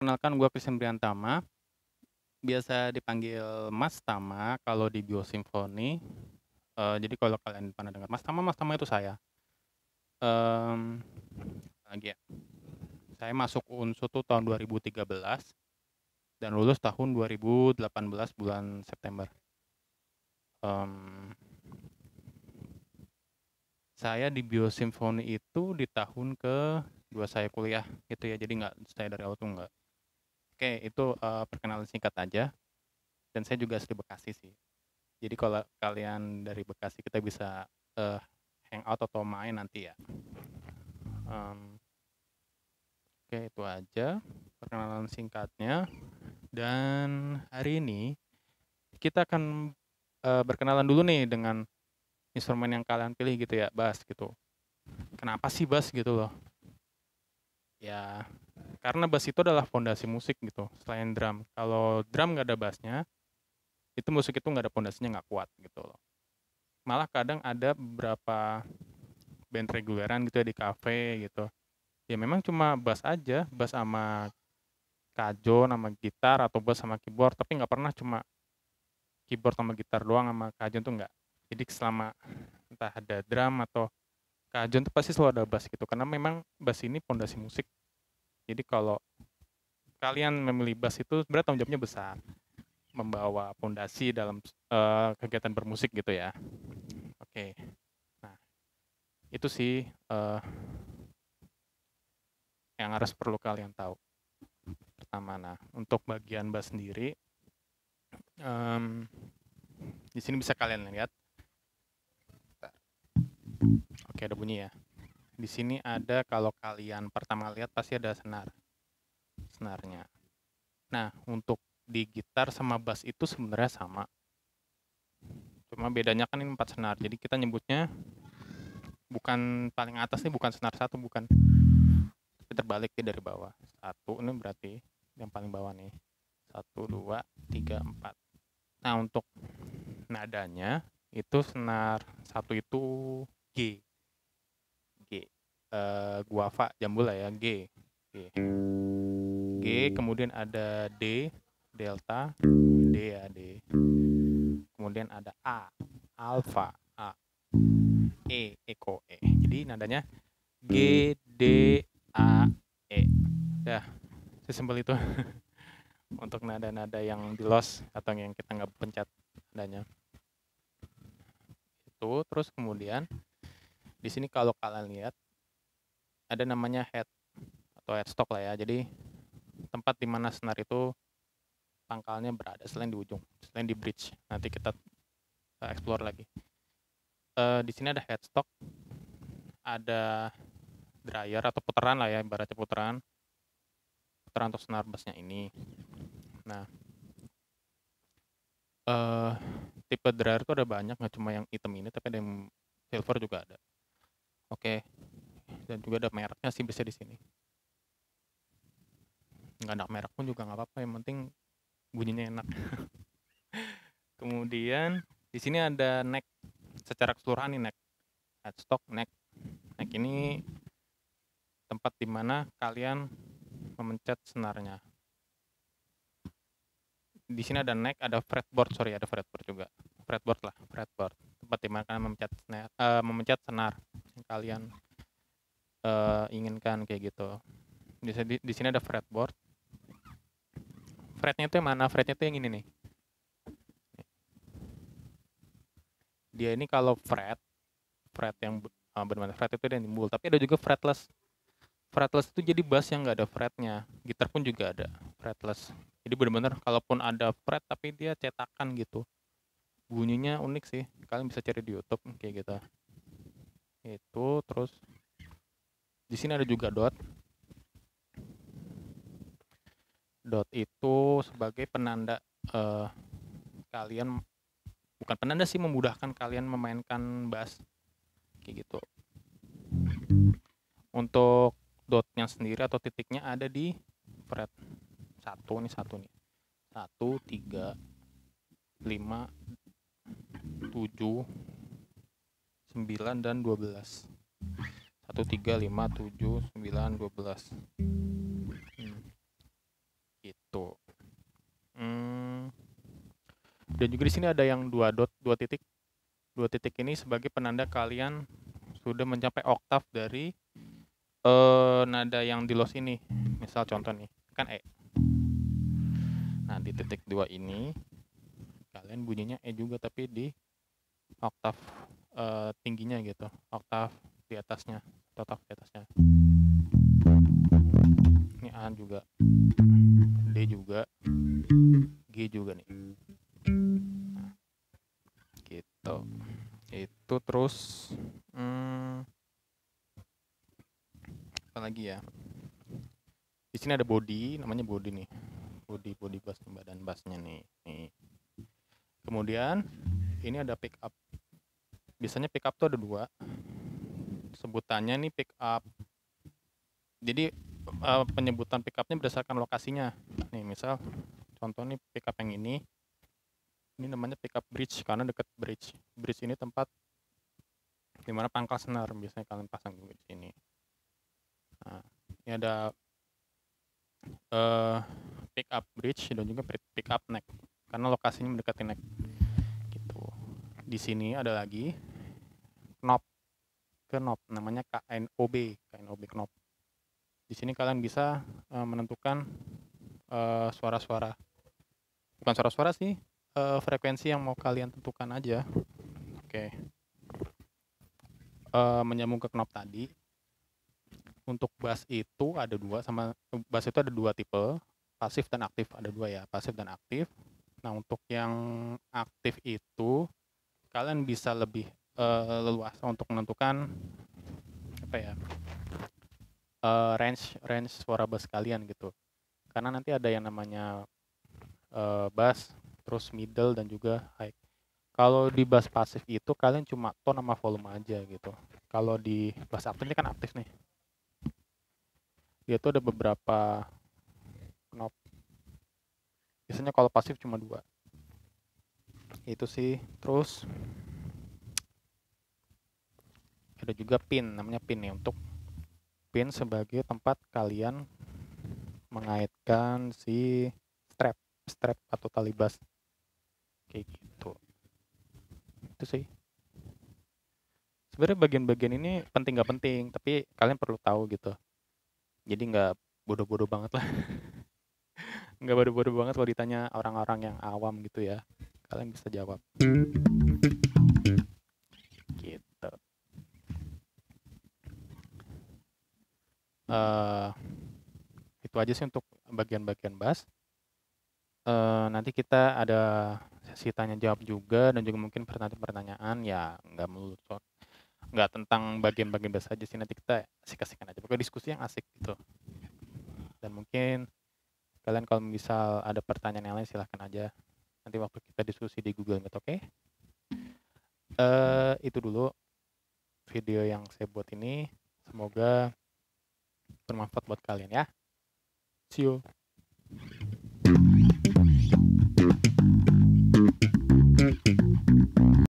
Perkenalkan gue Christian Briantama, biasa dipanggil Mas Tama kalau di Biosimfoni. Jadi kalau kalian pernah dengar Mas Tama itu saya. Mmm, Lagi ya, saya masuk UNSUD tuh tahun 2013 dan lulus tahun 2018 bulan September. Mmm, saya di Biosimfoni itu di tahun ke-2 saya kuliah gitu ya, jadi nggak saya dari awal tuh nggak. Oke, itu, perkenalan singkat aja, dan saya juga asli Bekasi sih. Jadi kalau kalian dari Bekasi kita bisa eh, hangout atau main nanti ya. Em, oke itu aja perkenalan singkatnya. Dan hari ini kita akan berkenalan dulu nih dengan instrumen yang kalian pilih gitu ya, bass gitu. Kenapa sih bass gitu loh? Ya karena bass itu adalah fondasi musik gitu. Selain drum, kalau drum nggak ada bassnya, itu musik itu nggak ada fondasinya, nggak kuat gitu loh. Malah kadang ada beberapa band reguleran gitu ya di cafe gitu. Ya memang cuma bass aja, bass sama kajon sama gitar atau bass sama keyboard, tapi nggak pernah cuma keyboard sama gitar doang sama kajon tuh nggak. Jadi selama entah ada drum atau kajon tuh pasti selalu ada bass gitu, karena memang bass ini pondasi musik. Jadi kalau kalian memilih bass itu sebenarnya tanggung jawabnya besar, membawa pondasi dalam kegiatan bermusik gitu ya. Oke, nah itu sih yang harus perlu kalian tahu. Pertama, nah untuk bagian bass sendiri, em, di sini bisa kalian lihat. Oke, ada bunyi ya. Di sini ada, kalau kalian pertama lihat pasti ada senarnya. Nah, untuk di gitar sama bass itu sebenarnya sama. Cuma bedanya kan ini 4 senar. Jadi kita nyebutnya bukan paling atas nih, bukan senar satu, bukan. Tapi terbalik ya dari bawah. Satu ini berarti yang paling bawah nih. Satu, dua, tiga, empat. Nah, untuk nadanya itu senar satu itu G. G. Guava, jambula ya, G. G. G, kemudian ada D, delta, D ya, D. Kemudian ada A, alpha, A, E, eko, E. Jadi nadanya G, D, A, E. Ya, sesimpel itu untuk nada-nada yang di loss atau yang kita nggak pencet nadanya. Itu, terus kemudian di sini kalau kalian lihat ada namanya head atau headstock lah ya. Jadi tempat di mana senar itu pangkalnya berada selain di ujung, selain di bridge. Nanti kita explore lagi. Di sini ada headstock, ada dryer atau putaran lah ya, ibaratnya putaran untuk senar bassnya ini. Nah, eh tipe dryer itu ada banyak, nggak cuma yang hitam ini, tapi ada yang silver juga ada. Oke, dan juga ada mereknya sih bisa di sini. Nggak ada merek pun juga nggak apa-apa, yang penting bunyinya enak. Kemudian di sini ada neck, secara keseluruhan nih neck, headstock, neck. Neck ini tempat di mana kalian memencet senarnya. Di sini ada neck, ada fretboard, sorry ada fretboard juga. Fretboard lah, fretboard. Tempat di mana kalian memencet senar yang kalian inginkan kayak gitu. Di sini ada fretboard. Fretnya itu yang mana? Fretnya itu yang ini nih. Dia ini kalau fret yang benar-benar fret itu yang timbul, tapi ada juga fretless. Fretless itu jadi bass yang nggak ada fretnya. Gitar pun juga ada fretless. Jadi benar-benar kalaupun ada fret tapi dia cetakan gitu. Bunyinya unik sih. Kalian bisa cari di YouTube kayak gitu. Itu terus di sini ada juga dot. Dot itu sebagai penanda kalian, bukan penanda sih, memudahkan kalian memainkan bass kayak gitu. Untuk dotnya sendiri atau titiknya ada di fret satu nih, satu, tiga, lima, tujuh, 9 dan 12. 1, 3, 5, 7, 9, 12. gitu. Dan juga di sini ada yang dua titik. Dua titik ini sebagai penanda kalian sudah mencapai oktav dari nada yang di loss ini. Misal contoh nih, kan E. Nah, di titik 2 ini kalian bunyinya E juga tapi di oktav tingginya gitu. Oktav di atasnya, oktav di atasnya. Ini A juga. D juga. G juga nih. Nah, gitu. Itu terus apa lagi ya? Di sini ada body, namanya body nih. Body bass, badan bassnya nih. Kemudian ini ada pick up. Biasanya pick up tuh ada dua. Sebutannya nih pick up. Jadi penyebutan pick upnya berdasarkan lokasinya. Nih misal contoh nih pick up yang ini. Ini namanya pick up bridge karena dekat bridge. Bridge ini tempat dimana pangkal senar biasanya kalian pasang juga di sini. Nah, ini ada pick up bridge dan juga pick up neck karena lokasinya mendekati neck gitu. Di sini ada lagi knob namanya KNOB knob. Di sini kalian bisa menentukan suara-suara, bukan suara-suara sih, frekuensi yang mau kalian tentukan aja. Oke. Menyambung ke knob tadi, untuk bass itu ada dua tipe, pasif dan aktif, ada dua ya, pasif dan aktif. Nah, untuk yang aktif itu kalian bisa lebih leluasa untuk menentukan apa ya, range suara bass kalian gitu. Karena nanti ada yang namanya bass, terus middle dan juga high. Kalau di bass pasif itu kalian cuma tone sama volume aja gitu. Kalau di bass aktif ini kan aktif nih. Dia tuh ada beberapa knob. Biasanya kalau pasif cuma 2. Itu sih. Terus ada juga pin, namanya pin nih, untuk pin sebagai tempat kalian mengaitkan si strap atau tali bass kayak gitu. Itu sih. Sebenarnya bagian-bagian ini penting gak penting, tapi kalian perlu tahu gitu. Jadi nggak bodoh-bodoh banget lah. Nggak bodoh-bodoh banget kalau ditanya orang-orang yang awam gitu ya. Kalian bisa jawab. Gitu. Itu aja sih untuk bagian-bagian bass. Nanti kita ada sesi tanya jawab juga dan juga mungkin pertanyaan-pertanyaan ya, nggak tentang bagian-bagian bass aja sih, nanti kita asik-asikan aja, pokoknya diskusi yang asik gitu. Dan mungkin kalian kalau misal ada pertanyaan yang lain silahkan aja nanti waktu kita diskusi di Google Meet, oke? Itu dulu video yang saya buat ini, semoga bermanfaat buat kalian ya. See you.